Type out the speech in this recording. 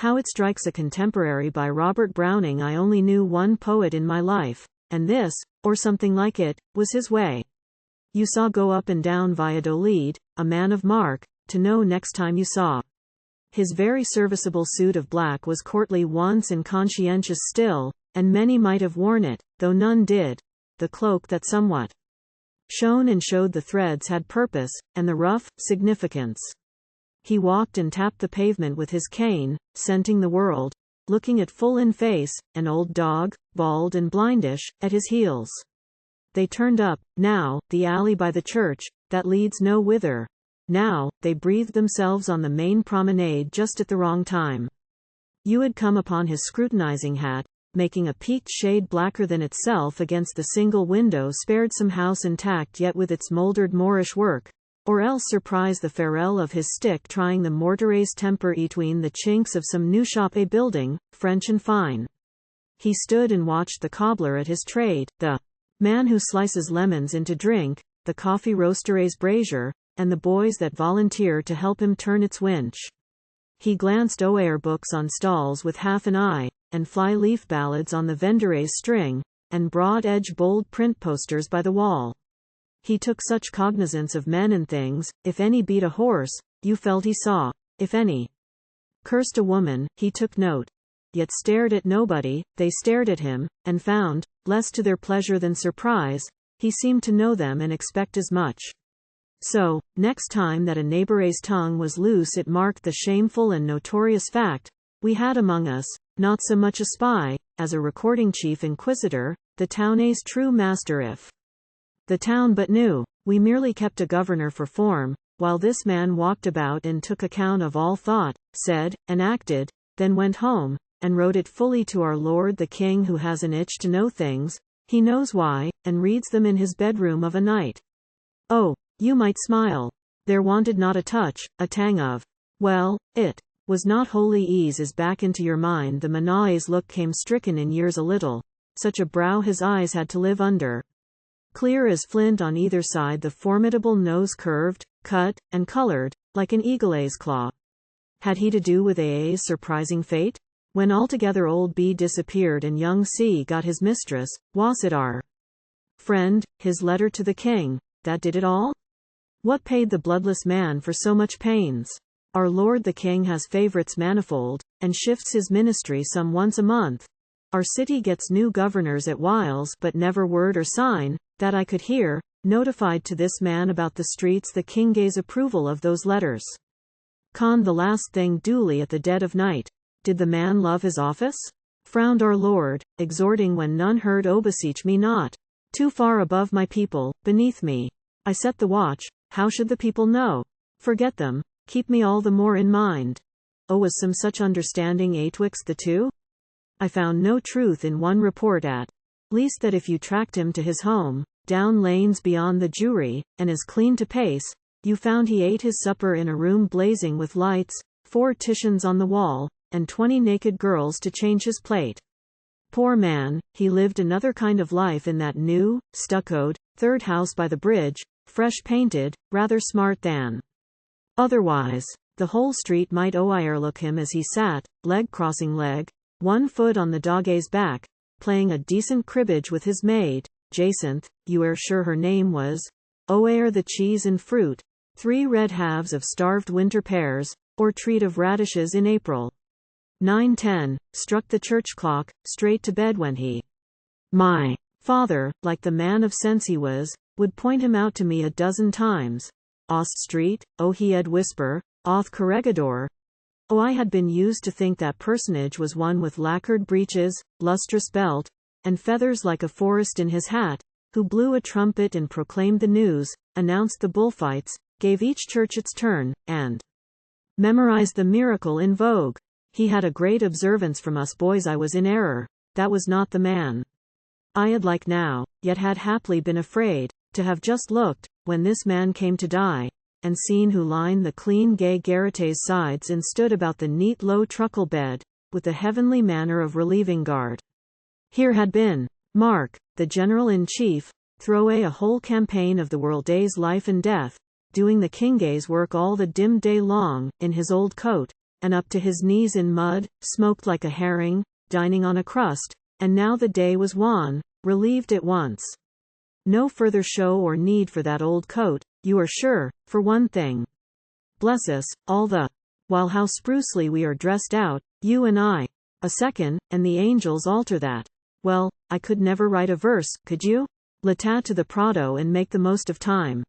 How it strikes a contemporary by Robert Browning. I only knew one poet in my life, and this, or something like it, was his way. You saw go up and down Valladolid, a man of mark, to know next time you saw. His very serviceable suit of black was courtly once and conscientious still, and many might have worn it, though none did. The cloak that somewhat shone and showed the threads had purpose, and the ruff, significance. He walked and tapped the pavement with his cane, scenting the world, looking it full in face, an old dog, bald and blindish, at his heels. They turned up, now, the alley by the church, that leads no whither. Now, they breathed themselves on the main promenade just at the wrong time. YouÄd come upon his scrutinising hat, making a peaked shade blacker than itself against the single window spared some house intact yet with its mouldered Moorish work, or else surprise the ferrule of his stick trying the mortare's temper between the chinks of some new shop a building, French and fine. He stood and watched the cobbler at his trade, the man who slices lemons into drink, the coffee roaster's brazier, and the boys that volunteer to help him turn its winch. He glanced o'er books on stalls with half an eye, and fly-leaf ballads on the vendor's string, and broad-edge bold print posters by the wall. He took such cognizance of men and things, if any beat a horse, you felt he saw, if any cursed a woman, he took note. Yet stared at nobody, they stared at him, and found, less to their pleasure than surprise, he seemed to know them and expect as much. So, next time that a neighbor's tongue was loose it marked the shameful and notorious fact, we had among us, not so much a spy, as a recording chief inquisitor, the town's true master if the town but knew. We merely kept a governor for form, while this man walked about and took account of all thought, said, and acted, then went home, and wrote it fully to our Lord the King who has an itch to know things, he knows why, and reads them in his bedroom of a night. Oh, you might smile. There wanted not a touch, a tang of, well, it was not wholly ease as back into your mind the Manaway's look came stricken in years a little, such a brow his eyes had to live under. Clear as flint on either side the formidable nose curved, cut, and colored, like an eagle's claw. Had he to do with A's surprising fate? When altogether old B disappeared and young C got his mistress, was it our friend, his letter to the king, that did it all? What paid the bloodless man for so much pains? Our Lord the King has favorites manifold, and shifts his ministry some once a month. Our city gets new governors at whiles but never word or sign, that I could hear, notified to this man about the streets the king's approval of those letters. Conned the last thing duly at the dead of night. Did the man love his office? Frowned our Lord, exhorting when none heard, "O beseech me not. Too far above my people, beneath me. I set the watch, how should the people know? Forget them, keep me all the more in mind." Oh, was some such understanding atwixt the two? I found no truth in one report at least that if you tracked him to his home, down lanes beyond the Jewry, and as clean to pace, you found he ate his supper in a room blazing with lights, 4 Titians on the wall, and 20 naked girls to change his plate. Poor man, he lived another kind of life in that new, stuccoed, third house by the bridge, fresh painted, rather smart than otherwise. The whole street might o'erlook him as he sat, leg crossing leg, one foot on the dog's back, playing a decent cribbage with his maid, Jacinth, you are sure her name was, o'er the cheese and fruit, 3 red halves of starved winter pears, or treat of radishes in April. 9:10, struck the church clock, straight to bed when he. My father, like the man of sense he was, would point him out to me a dozen times. Ost Street, oh he'd whisper, Oth Corregidor. Oh, I had been used to think that personage was one with lacquered breeches, lustrous belt, and feathers like a forest in his hat, who blew a trumpet and proclaimed the news, announced the bullfights, gave each church its turn, and memorized the miracle in vogue. He had a great observance from us boys. I was in error. That was not the man I had like now, yet had haply been afraid, to have just looked, when this man came to die, and seen who lined the clean gay garret's sides and stood about the neat low truckle bed, with the heavenly manner of relieving guard. Here had been Mark, the general-in-chief, throw a whole campaign of the world's life and death, doing the king's work all the dim day long, in his old coat, and up to his knees in mud, smoked like a herring, dining on a crust, and now the day was wan, relieved at once. No further show or need for that old coat, you are sure, for one thing. Bless us, all the while how sprucely we are dressed out, you and I. A second, and the angels alter that. Well, I could never write a verse, could you? L'état to the Prado and make the most of time.